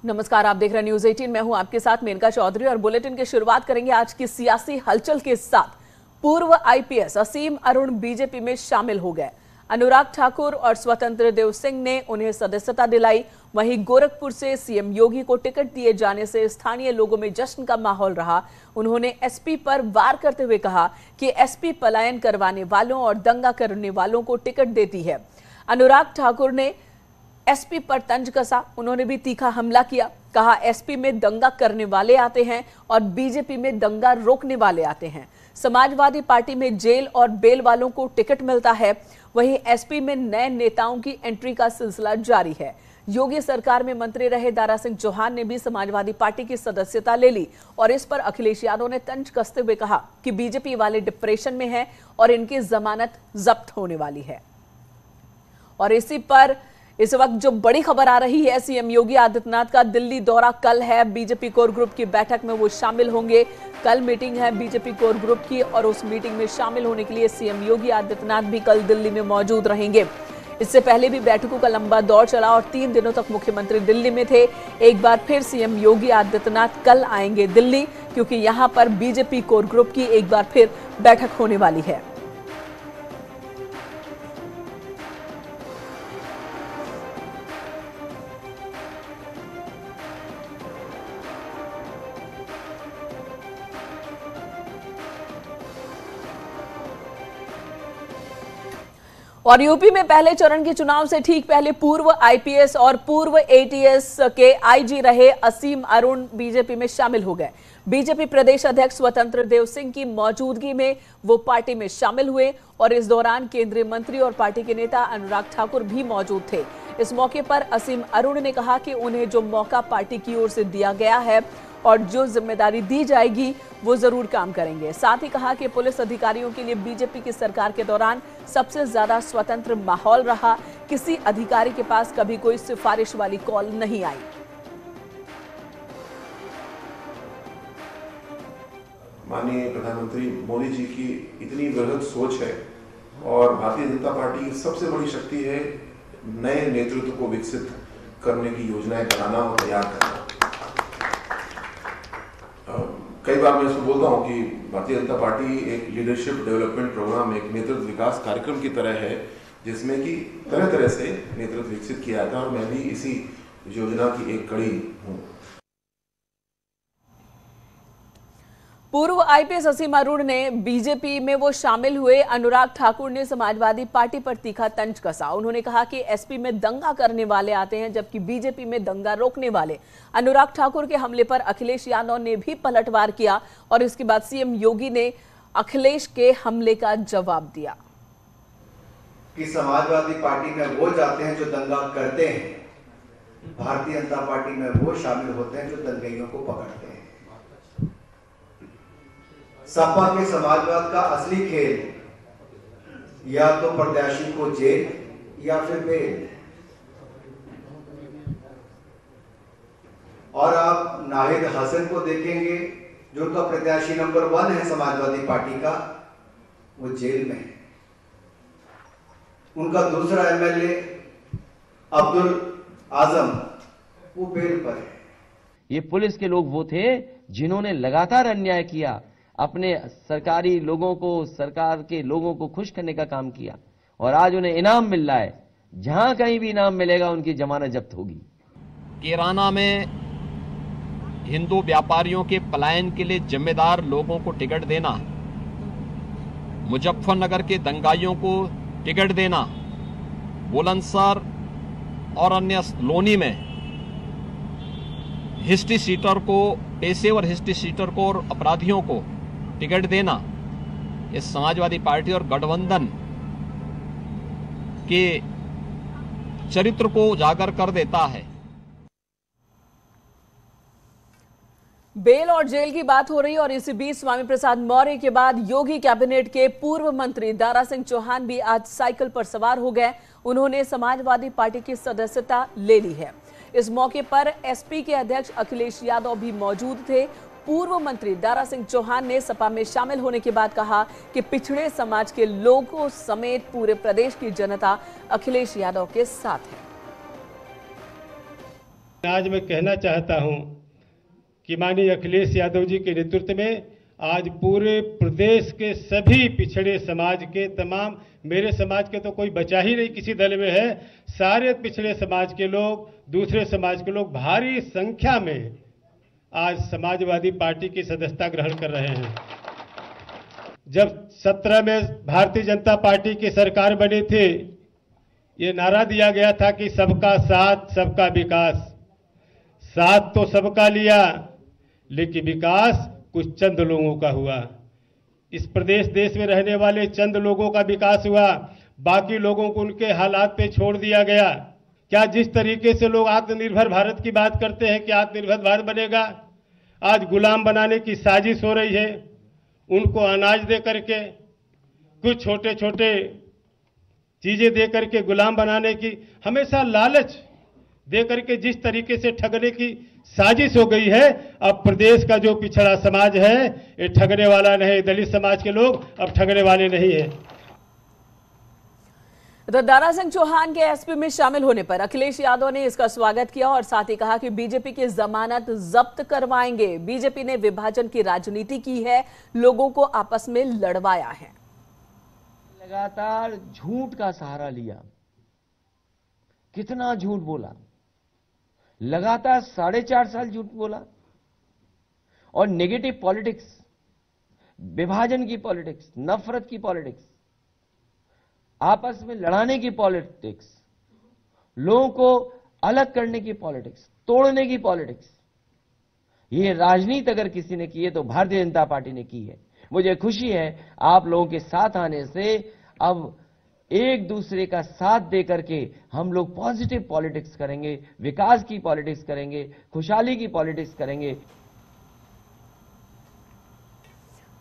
नमस्कार, आप देख रहे हैं न्यूज 18। मैं हूं आपके साथ मेनका चौधरी और बुलेटिन की शुरुआत करेंगे आज की सियासी हलचल के साथ। पूर्व आईपीएस असीम अरुण बीजेपी में शामिल हो गए। अनुराग ठाकुर और स्वतंत्र देव सिंह ने उन्हें सदस्यता दिलाई। वहीं गोरखपुर से सीएम योगी को टिकट दिए जाने से स्थानीय लोगों में जश्न का माहौल रहा। उन्होंने एसपी पर वार करते हुए कहा कि एसपी पलायन करवाने वालों और दंगा करने वालों को टिकट देती है। अनुराग ठाकुर ने एसपी पर तंज कसा। उन्होंने भी तीखा हमला किया। कहा एसपी में दंगा करने वाले आते हैं और बीजेपी में दंगा रोकने वाले आते हैं। समाजवादी पार्टी में जेल और बेल वालों को टिकट मिलता है, वहीं एसपी में नए नेताओं की एंट्री का सिलसिला जारी है। योगी सरकार में मंत्री रहे दारा सिंह चौहान ने भी समाजवादी पार्टी की सदस्यता ले ली और इस पर अखिलेश यादव ने तंज कसते हुए कहा कि बीजेपी वाले डिप्रेशन में हैं और इनकी जमानत जब्त होने वाली है। और इसी पर इस वक्त जो बड़ी खबर आ रही है, सीएम योगी आदित्यनाथ का दिल्ली दौरा कल है। बीजेपी कोर ग्रुप की बैठक में वो शामिल होंगे। कल मीटिंग है बीजेपी कोर ग्रुप की और उस मीटिंग में शामिल होने के लिए सीएम योगी आदित्यनाथ भी कल दिल्ली में मौजूद रहेंगे। इससे पहले भी बैठकों का लंबा दौर चला और 3 दिनों तक मुख्यमंत्री दिल्ली में थे। एक बार फिर सीएम योगी आदित्यनाथ कल आएंगे दिल्ली, क्योंकि यहां पर बीजेपी कोर ग्रुप की एक बार फिर बैठक होने वाली है। और यूपी में पहले चरण के चुनाव से ठीक पहले पूर्व आईपीएस और पूर्व एटीएस के आईजी रहे असीम अरुण बीजेपी में शामिल हो गए। बीजेपी प्रदेश अध्यक्ष स्वतंत्र देव सिंह की मौजूदगी में वो पार्टी में शामिल हुए और इस दौरान केंद्रीय मंत्री और पार्टी के नेता अनुराग ठाकुर भी मौजूद थे। इस मौके पर असीम अरुण ने कहा कि उन्हें जो मौका पार्टी की ओर से दिया गया है और जो जिम्मेदारी दी जाएगी वो जरूर काम करेंगे। साथ ही कहा कि पुलिस अधिकारियों के लिए बीजेपी की सरकार के दौरान सबसे ज्यादा स्वतंत्र माहौल रहा। किसी अधिकारी के पास कभी कोई सिफारिश वाली कॉल नहीं आई। माननीय प्रधानमंत्री मोदी जी की इतनी बृहद सोच है और भारतीय जनता पार्टी की सबसे बड़ी शक्ति है नए नेतृत्व को विकसित करने की योजनाएं बनाना और तैयार करना। कई बार मैं इसको बोलता हूं कि भारतीय जनता पार्टी एक लीडरशिप डेवलपमेंट प्रोग्राम, एक नेतृत्व विकास कार्यक्रम की तरह है, जिसमें कि तरह तरह से नेतृत्व विकसित किया जाता है और मैं भी इसी योजना की एक कड़ी हूं। पूर्व आईपीएस असीम अरुण ने बीजेपी में वो शामिल हुए। अनुराग ठाकुर ने समाजवादी पार्टी पर तीखा तंज कसा। उन्होंने कहा कि एसपी में दंगा करने वाले आते हैं, जबकि बीजेपी में दंगा रोकने वाले। अनुराग ठाकुर के हमले पर अखिलेश यादव ने भी पलटवार किया और इसके बाद सीएम योगी ने अखिलेश के हमले का जवाब दिया कि समाजवादी पार्टी में वो जाते हैं जो दंगा करते हैं, भारतीय जनता पार्टी में वो शामिल होते हैं जो दंगइयों को पकड़ते हैं। सपा के समाजवाद का असली खेल या तो प्रत्याशी को जेल या फिर बेल। और आप नाहिद हसन को देखेंगे जो उनका प्रत्याशी नंबर 1 है समाजवादी पार्टी का, वो जेल में है। उनका दूसरा एमएलए अब्दुल आजम वो बेल पर है। ये पुलिस के लोग वो थे जिन्होंने लगातार अन्याय किया, अपने सरकारी लोगों को, सरकार के लोगों को खुश करने का काम किया और आज उन्हें इनाम मिल रहा है। जहां कहीं भी इनाम मिलेगा उनकी जमानत जब्त होगी। कैराना में हिंदू व्यापारियों के पलायन के लिए जिम्मेदार लोगों को टिकट देना, मुजफ्फरनगर के दंगाइयों को टिकट देना, बुलंदशहर और अन्य लोनी में हिस्ट्री सीटर को, पेशेवर हिस्ट्री सीटर को और अपराधियों को टिकट देना, इस समाजवादी पार्टी और गठबंधन के चरित्र को उजागर कर देता है। बेल और जेल की बात हो रही और इसी बीच स्वामी प्रसाद मौर्य के बाद योगी कैबिनेट के पूर्व मंत्री दारा सिंह चौहान भी आज साइकिल पर सवार हो गए। उन्होंने समाजवादी पार्टी की सदस्यता ले ली है। इस मौके पर एसपी के अध्यक्ष अखिलेश यादव भी मौजूद थे। पूर्व मंत्री दारा सिंह चौहान ने सपा में शामिल होने के बाद कहा कि पिछड़े समाज के लोगों समेत पूरे प्रदेश की जनता अखिलेश यादव के साथ है। आज मैं कहना चाहता हूं कि माननीय अखिलेश यादव जी के नेतृत्व में आज पूरे प्रदेश के सभी पिछड़े समाज के तमाम, मेरे समाज के तो कोई बचा ही नहीं किसी दल में है, सारे पिछड़े समाज के लोग, दूसरे समाज के लोग भारी संख्या में आज समाजवादी पार्टी की सदस्यता ग्रहण कर रहे हैं। जब 17 में भारतीय जनता पार्टी की सरकार बनी थी, ये नारा दिया गया था कि सबका साथ सबका विकास। साथ तो सबका लिया, लेकिन विकास कुछ चंद लोगों का हुआ। इस प्रदेश देश में रहने वाले चंद लोगों का विकास हुआ, बाकी लोगों को उनके हालात पे छोड़ दिया गया। क्या जिस तरीके से लोग आत्मनिर्भर भारत की बात करते हैं कि आत्मनिर्भर भारत बनेगा, आज गुलाम बनाने की साजिश हो रही है। उनको अनाज दे करके, कुछ छोटे छोटे चीजें दे करके गुलाम बनाने की, हमेशा लालच दे करके जिस तरीके से ठगने की साजिश हो गई है, अब प्रदेश का जो पिछड़ा समाज है ये ठगने वाला नहीं, दलित समाज के लोग अब ठगने वाले नहीं है। दारा सिंह चौहान के एसपी में शामिल होने पर अखिलेश यादव ने इसका स्वागत किया और साथ ही कहा कि बीजेपी की जमानत जब्त करवाएंगे। बीजेपी ने विभाजन की राजनीति की है, लोगों को आपस में लड़वाया है। लगातार झूठ का सहारा लिया, कितना झूठ बोला, लगातार 4.5 साल झूठ बोला और नेगेटिव पॉलिटिक्स, विभाजन की पॉलिटिक्स, नफरत की पॉलिटिक्स, आपस में लड़ाने की पॉलिटिक्स, लोगों को अलग करने की पॉलिटिक्स, तोड़ने की पॉलिटिक्स, ये राजनीति अगर किसी ने की है तो भारतीय जनता पार्टी ने की है। मुझे खुशी है आप लोगों के साथ आने से अब एक दूसरे का साथ दे करके हम लोग पॉजिटिव पॉलिटिक्स करेंगे, विकास की पॉलिटिक्स करेंगे, खुशहाली की पॉलिटिक्स करेंगे।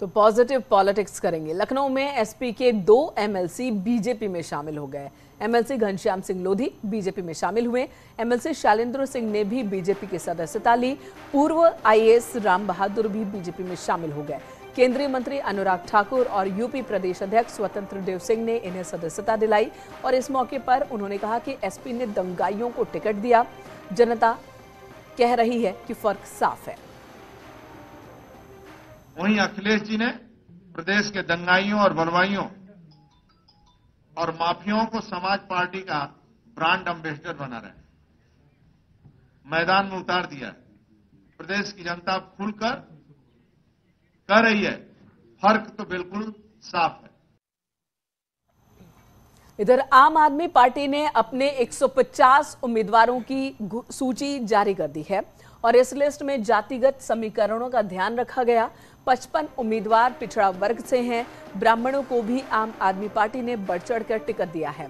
तो पॉजिटिव पॉलिटिक्स करेंगे। लखनऊ में एसपी के 2 एमएलसी बीजेपी में शामिल हो गए। एमएलसी घनश्याम सिंह लोधी बीजेपी में शामिल हुए। एमएलसी शैलेंद्र सिंह ने भी बीजेपी की सदस्यता ली। पूर्व आईएएस राम बहादुर भी बीजेपी में शामिल हो गए। केंद्रीय मंत्री अनुराग ठाकुर और यूपी प्रदेश अध्यक्ष स्वतंत्र देव सिंह ने इन्हें सदस्यता दिलाई और इस मौके पर उन्होंने कहा कि एसपी ने दंगाइयों को टिकट दिया। जनता कह रही है कि फर्क साफ है। वहीं अखिलेश जी ने प्रदेश के दंगाइयों और बलवाइयों और माफियाओं को समाज पार्टी का ब्रांड एम्बेसडर बना रहे, मैदान में उतार दिया है। प्रदेश की जनता खुलकर कह रही है, फर्क तो बिल्कुल साफ है। इधर आम आदमी पार्टी ने अपने 150 उम्मीदवारों की सूची जारी कर दी है और इस लिस्ट में जातिगत समीकरणों का ध्यान रखा गया। 55 उम्मीदवार पिछड़ा वर्ग से हैं। ब्राह्मणों को भी आम आदमी पार्टी ने बढ़ चढ़कर टिकट दिया है।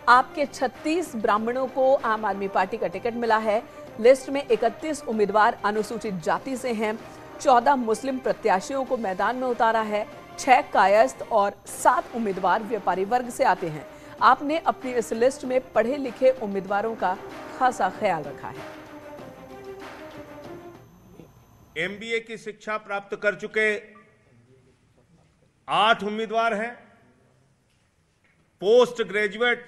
आपके 36 ब्राह्मणों को आम आदमी पार्टी का टिकट मिला है। लिस्ट में 31 उम्मीदवार अनुसूचित जाति से हैं। 14 मुस्लिम प्रत्याशियों को मैदान में उतारा है। 6 कायस्थ और 7 उम्मीदवार व्यापारी वर्ग से आते हैं। आपने अपनी इस लिस्ट में पढ़े लिखे उम्मीदवारों का खासा ख्याल रखा है। एमबीए की शिक्षा प्राप्त कर चुके 8 उम्मीदवार हैं। पोस्ट ग्रेजुएट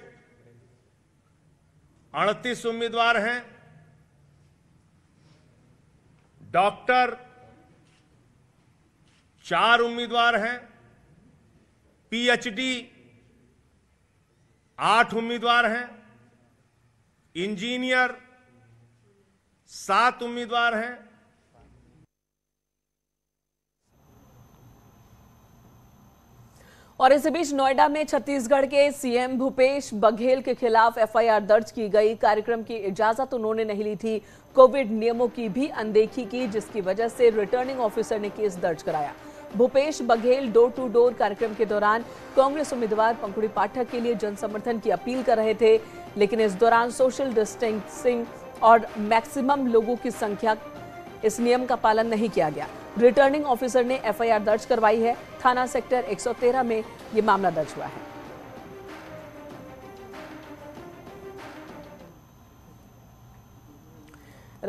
38 उम्मीदवार हैं। डॉक्टर 4 उम्मीदवार हैं। पीएचडी 8 उम्मीदवार हैं। इंजीनियर 7 उम्मीदवार हैं। और इस बीच नोएडा में छत्तीसगढ़ के सीएम भूपेश बघेल के खिलाफ एफआईआर दर्ज की गई। कार्यक्रम की इजाजत उन्होंने नहीं ली थी। कोविड नियमों की भी अनदेखी की, जिसकी वजह से रिटर्निंग ऑफिसर ने केस दर्ज कराया। Bhupesh Baghel door to door कार्यक्रम के दौरान कांग्रेस उम्मीदवार पंकुड़ी पाठक के लिए जनसमर्थन की अपील कर रहे थे, लेकिन इस दौरान सोशल डिस्टेंसिंग और मैक्सिमम लोगों की संख्या, इस नियम का पालन नहीं किया गया। रिटर्निंग ऑफिसर ने एफआईआर दर्ज करवाई है। थाना सेक्टर 113 में ये मामला दर्ज हुआ है।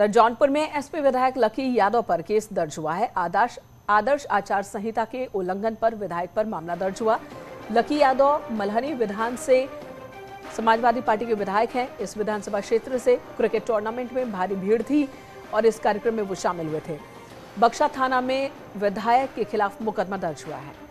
जौनपुर में एसपी विधायक लकी यादव पर केस दर्ज हुआ है। आदर्श आचार संहिता के उल्लंघन पर विधायक पर मामला दर्ज हुआ। लकी यादव मल्हनी विधान से समाजवादी पार्टी के विधायक हैं। इस विधानसभा क्षेत्र से क्रिकेट टूर्नामेंट में भारी भीड़ थी और इस कार्यक्रम में वो शामिल हुए थे। बक्सा थाना में विधायक के खिलाफ मुकदमा दर्ज हुआ है।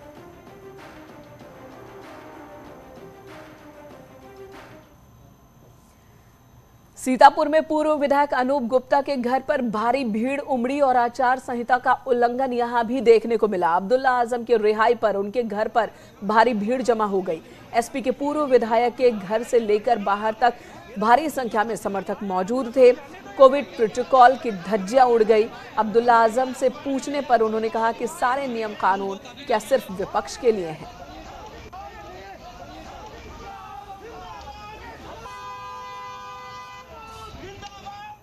सीतापुर में पूर्व विधायक अनूप गुप्ता के घर पर भारी भीड़ उमड़ी और आचार संहिता का उल्लंघन यहां भी देखने को मिला। अब्दुल्ला आजम की रिहाई पर उनके घर पर भारी भीड़ जमा हो गई। एसपी के पूर्व विधायक के घर से लेकर बाहर तक भारी संख्या में समर्थक मौजूद थे। कोविड प्रोटोकॉल की धज्जियां उड़ गई। अब्दुल्ला आजम से पूछने पर उन्होंने कहा कि सारे नियम कानून क्या सिर्फ विपक्ष के लिए हैं।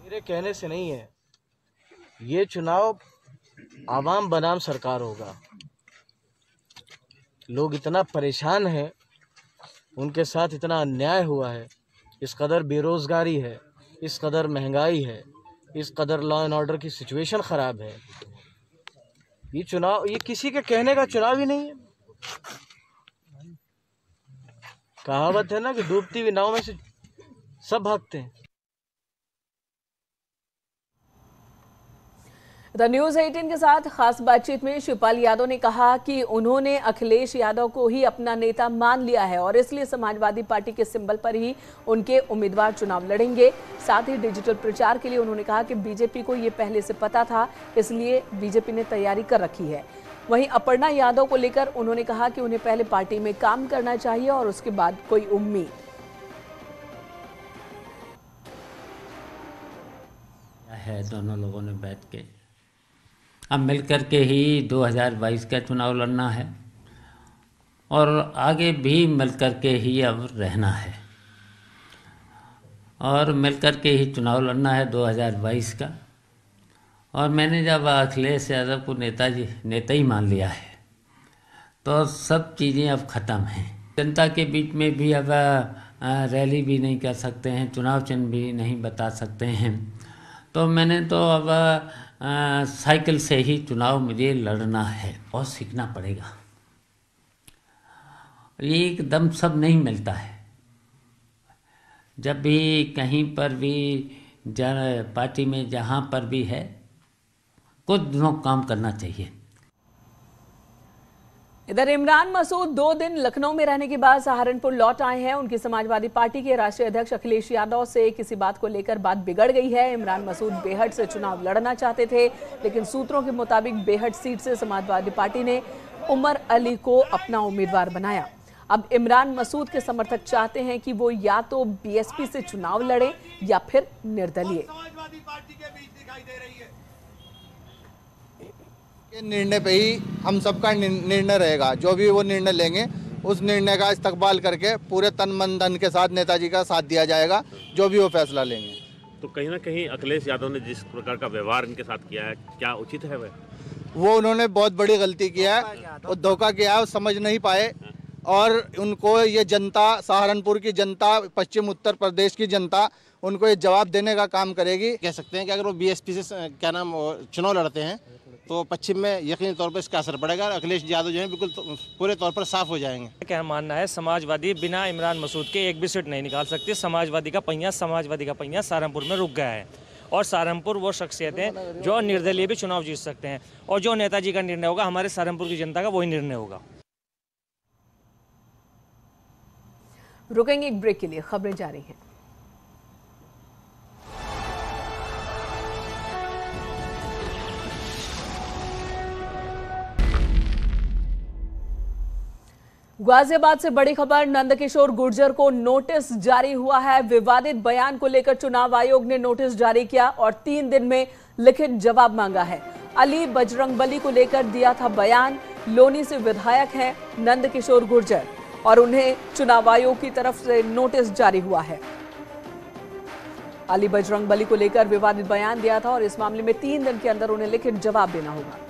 मेरे कहने से नहीं है, ये चुनाव आवाम बनाम सरकार होगा। लोग इतना परेशान हैं, उनके साथ इतना अन्याय हुआ है, इस कदर बेरोजगारी है, इस कदर महंगाई है, इस कदर लॉ एंड ऑर्डर की सिचुएशन ख़राब है। ये चुनाव, ये किसी के कहने का चुनाव ही नहीं है। कहावत है ना कि डूबती हुई नाव में से सब भागते हैं। द न्यूज 18 के साथ खास बातचीत में शिवपाल यादव ने कहा कि उन्होंने अखिलेश यादव को ही अपना नेता मान लिया है और इसलिए समाजवादी पार्टी के सिंबल पर ही उनके उम्मीदवार चुनाव लड़ेंगे। साथ ही डिजिटल प्रचार के लिए उन्होंने कहा कि बीजेपी को ये पहले से पता था, इसलिए बीजेपी ने तैयारी कर रखी है। वहीं अपर्णा यादव को लेकर उन्होंने कहा कि उन्हें पहले पार्टी में काम करना चाहिए और उसके बाद कोई उम्मीद। है दोनों लोगों ने बैठ के अब मिलकर के ही 2022 का चुनाव लड़ना है और आगे भी मिलकर के ही अब रहना है और मिलकर के ही चुनाव लड़ना है 2022 का। और मैंने जब अखिलेश यादव को नेता ही मान लिया है तो सब चीज़ें अब ख़त्म हैं। जनता के बीच में भी अब रैली भी नहीं कर सकते हैं, चुनाव चिन्ह भी नहीं बता सकते हैं। तो मैंने तो अब साइकिल से ही चुनाव मुझे लड़ना है। बहुत सीखना पड़ेगा, ये एकदम सब नहीं मिलता है। जब भी कहीं पर भी पार्टी में जहाँ पर भी है कुछ दिनों काम करना चाहिए। इधर इमरान मसूद 2 दिन लखनऊ में रहने के बाद सहारनपुर लौट आए हैं। उनकी समाजवादी पार्टी के राष्ट्रीय अध्यक्ष अखिलेश यादव से किसी बात को लेकर बात बिगड़ गई है। इमरान मसूद बेहट से चुनाव लड़ना चाहते थे, लेकिन सूत्रों के मुताबिक बेहट सीट से समाजवादी पार्टी ने उमर अली को अपना उम्मीदवार बनाया। अब इमरान मसूद के समर्थक चाहते हैं कि वो या तो बीएसपी से चुनाव लड़े या फिर निर्दलीय। निर्णय पे ही हम सबका निर्णय रहेगा। जो भी वो निर्णय लेंगे उस निर्णय का इस्तकबाल करके पूरे तन मन धन के साथ नेताजी का साथ दिया जाएगा, जो भी वो फैसला लेंगे। तो कहीं ना कहीं अखिलेश यादव ने जिस प्रकार का व्यवहार इनके साथ किया है, क्या उचित है वो उन्होंने बहुत बड़ी गलती किया है और धोखा किया है, वो समझ नहीं पाए। और उनको ये जनता, सहारनपुर की जनता, पश्चिम उत्तर प्रदेश की जनता उनको ये जवाब देने का काम करेगी। कह सकते हैं कि अगर वो बीएसपी से चुनाव लड़ते हैं तो पश्चिम में यकीनी तौर पर इसका असर पड़ेगा और अखिलेश यादव जो है बिल्कुल पूरे तौर पर साफ हो जाएंगे। क्या मानना है, समाजवादी बिना इमरान मसूद के एक भी सीट नहीं निकाल सकती। समाजवादी का पहिया सहारनपुर में रुक गया है और सहारनपुर वो शख्सियत है जो निर्दलीय भी चुनाव जीत सकते हैं और जो नेताजी का निर्णय होगा हमारे सहारनपुर की जनता का वही निर्णय होगा। रुकेंगे एक ब्रेक के लिए, खबरें जारी हैं। गाजियाबाद से बड़ी खबर, नंदकिशोर गुर्जर को नोटिस जारी हुआ है। विवादित बयान को लेकर चुनाव आयोग ने नोटिस जारी किया और 3 दिन में लिखित जवाब मांगा है। अली बजरंगबली को लेकर दिया था बयान। लोनी से विधायक हैं नंदकिशोर गुर्जर और उन्हें चुनाव आयोग की तरफ से नोटिस जारी हुआ है। अली बजरंगबली को लेकर विवादित बयान दिया था और इस मामले में 3 दिन के अंदर उन्हें लिखित जवाब देना होगा।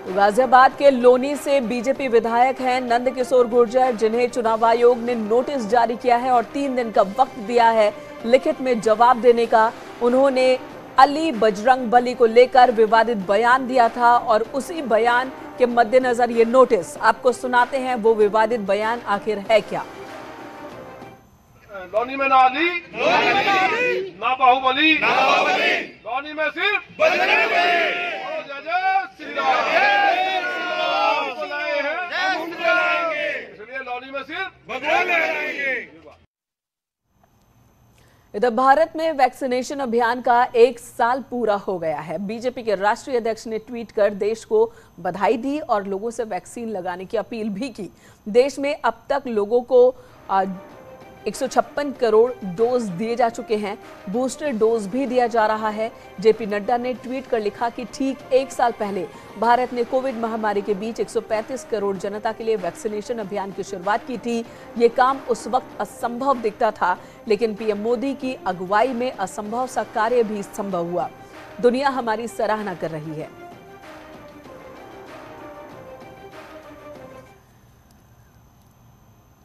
गाजियाबाद के लोनी से बीजेपी विधायक हैं नंदकिशोर गुर्जर, जिन्हें चुनाव आयोग ने नोटिस जारी किया है और 3 दिन का वक्त दिया है लिखित में जवाब देने का। उन्होंने अली बजरंगबली को लेकर विवादित बयान दिया था और उसी बयान के मद्देनजर ये नोटिस। आपको सुनाते हैं वो विवादित बयान आखिर है क्या। लौनी में ना अली, ना बाहुबली, लौनी में सिर्फ बजरंगबली। जय जय श्री राम। इसलिए लौनी में सिर्फ बजरंगबली। इधर भारत में वैक्सीनेशन अभियान का 1 साल पूरा हो गया है। बीजेपी के राष्ट्रीय अध्यक्ष ने ट्वीट कर देश को बधाई दी और लोगों से वैक्सीन लगाने की अपील भी की। देश में अब तक लोगों को 156 करोड़ डोज दिए जा चुके हैं। बूस्टर डोज भी दिया जा रहा है। जेपी नड्डा ने ट्वीट कर लिखा कि ठीक 1 साल पहले भारत ने कोविड महामारी के बीच 135 करोड़ जनता के लिए वैक्सीनेशन अभियान की शुरुआत की थी। ये काम उस वक्त असंभव दिखता था, लेकिन पीएम मोदी की अगुवाई में असंभव सा कार्य भी संभव हुआ। दुनिया हमारी सराहना कर रही है।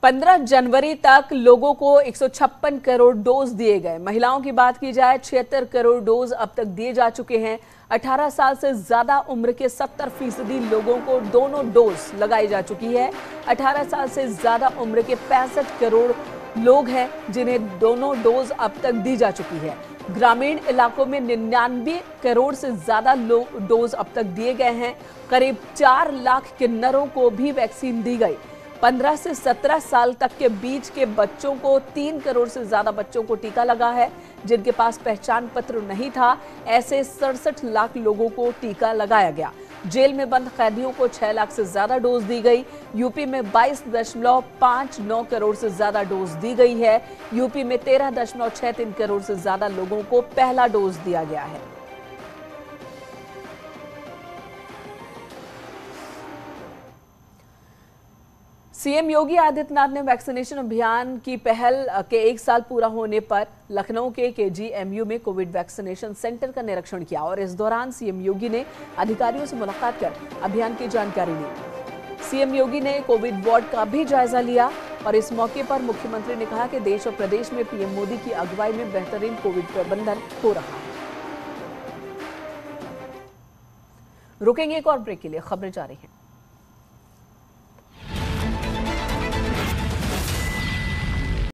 पंद्रह जनवरी तक लोगों को 156 करोड़ डोज दिए गए। महिलाओं की बात की जाए 76 करोड़ डोज अब तक दिए जा चुके हैं। 18 साल से ज्यादा उम्र के 70% लोगों को दोनों डोज लगाई जा चुकी है। 18 साल से ज्यादा उम्र के 65 करोड़ लोग हैं जिन्हें दोनों डोज अब तक दी जा चुकी है। ग्रामीण इलाकों में 99 करोड़ से ज्यादा डोज अब तक दिए गए हैं। करीब 4 लाख किन्नरों को भी वैक्सीन दी गई। 15 से 17 साल तक के बीच के बच्चों को 3 करोड़ से ज्यादा बच्चों को टीका लगा है। जिनके पास पहचान पत्र नहीं था, ऐसे 67 लाख लोगों को टीका लगाया गया। जेल में बंद कैदियों को 6 लाख से ज्यादा डोज दी गई। यूपी में 22.59 करोड़ से ज्यादा डोज दी गई है। यूपी में 13.63 करोड़ से ज्यादा लोगों को पहला डोज दिया गया है। सीएम योगी आदित्यनाथ ने वैक्सीनेशन अभियान की पहल के 1 साल पूरा होने पर लखनऊ के केजीएमयू में कोविड वैक्सीनेशन सेंटर का निरीक्षण किया और इस दौरान सीएम योगी ने अधिकारियों से मुलाकात कर अभियान की जानकारी ली। सीएम योगी ने कोविड वार्ड का भी जायजा लिया और इस मौके पर मुख्यमंत्री ने कहा कि देश और प्रदेश में पीएम मोदी की अगुवाई में बेहतरीन कोविड प्रबंधन हो रहा है। रुकेंगे एक और ब्रेक के लिए, खबरें जारी हैं।